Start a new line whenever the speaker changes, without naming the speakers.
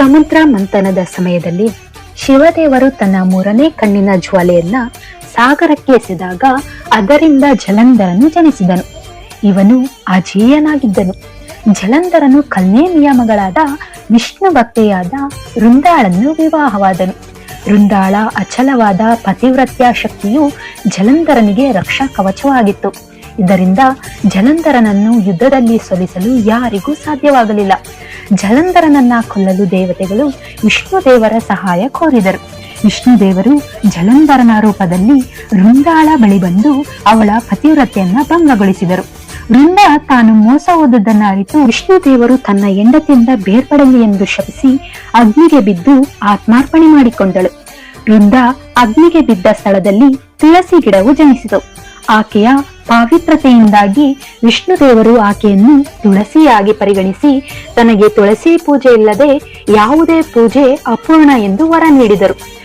ಸಮುದ್ರ ಮಂಥನದ ಸಮಯದಲ್ಲಿ ಶಿವದೇವರು ತನ್ನ ಮೂರನೇ ಕಣ್ಣಿನ ಜ್ವಾಲೆಯನ್ನ ಸಾಗರಕ್ಕೆ ಎಸೆದಾಗ ಅದರಿಂದ ಜಲಂಧರನು ಜನಿಸಿದನು. ಇವನು ಅಜೇಯನಾಗಿದ್ದನು. ಜಲಂಧರನು ಕನ್ಯೆ ನಿಯಮಗಳಾದ ವಿಷ್ಣು ಭಕ್ತೆಯಾದ ವೃಂದಾಳನ್ನು ವಿವಾಹವಾದನು. ವೃಂದಾಳ ಅಚಲವಾದ ಪತಿವ್ರತ್ಯ ಶಕ್ತಿಯು ಜಲಂಧರನಿಗೆ ರಕ್ಷಾ ಕವಚವಾಗಿತ್ತು. ಇದರಿಂದ ಜಲಂಧರನನ್ನು ಯುದ್ಧದಲ್ಲಿ ಸೋಲಿಸಲು ಯಾರಿಗೂ ಸಾಧ್ಯವಾಗಲಿಲ್ಲ. ಜಲಂಧರನನ್ನ ಕೊಲ್ಲಲು ದೇವತೆಗಳು ವಿಷ್ಣು ದೇವರ ಸಹಾಯ ಕೋರಿದರು. ವಿಷ್ಣು ದೇವರು ಜಲಂಧರನ ರೂಪದಲ್ಲಿ ವೃಂದಾಳ ಬಳಿ ಬಂದು ಅವಳ ಪತಿವ್ರತೆಯನ್ನ ಭಂಗಗೊಳಿಸಿದರು. ವೃಂದ ತಾನು ಮೋಸ ಹೋದುದನ್ನ ಅರಿತು ವಿಷ್ಣು ದೇವರು ತನ್ನ ಹೆಂಡತಿಯಿಂದ ಬೇರ್ಪಡಲಿ ಎಂದು ಶಪಿಸಿ ಅಗ್ನಿಗೆ ಬಿದ್ದು ಆತ್ಮಾರ್ಪಣೆ ಮಾಡಿಕೊಂಡಳು. ವೃಂದ ಅಗ್ನಿಗೆ ಬಿದ್ದ ಸ್ಥಳದಲ್ಲಿ ತುಳಸಿ ಗಿಡವು ಜನಿಸಿತು. ಆಕೆಯ ಪಾವಿತ್ರತೆಯಿಂದಾಗಿ ವಿಷ್ಣು ದೇವರು ಆಕೆಯನ್ನು ತುಳಸಿಯಾಗಿ ಪರಿಗಣಿಸಿ ತನಗೆ ತುಳಸಿ ಪೂಜೆ ಇಲ್ಲದೆ ಯಾವುದೇ ಪೂಜೆ ಅಪೂರ್ಣ ಎಂದು ವರ ನೀಡಿದರು.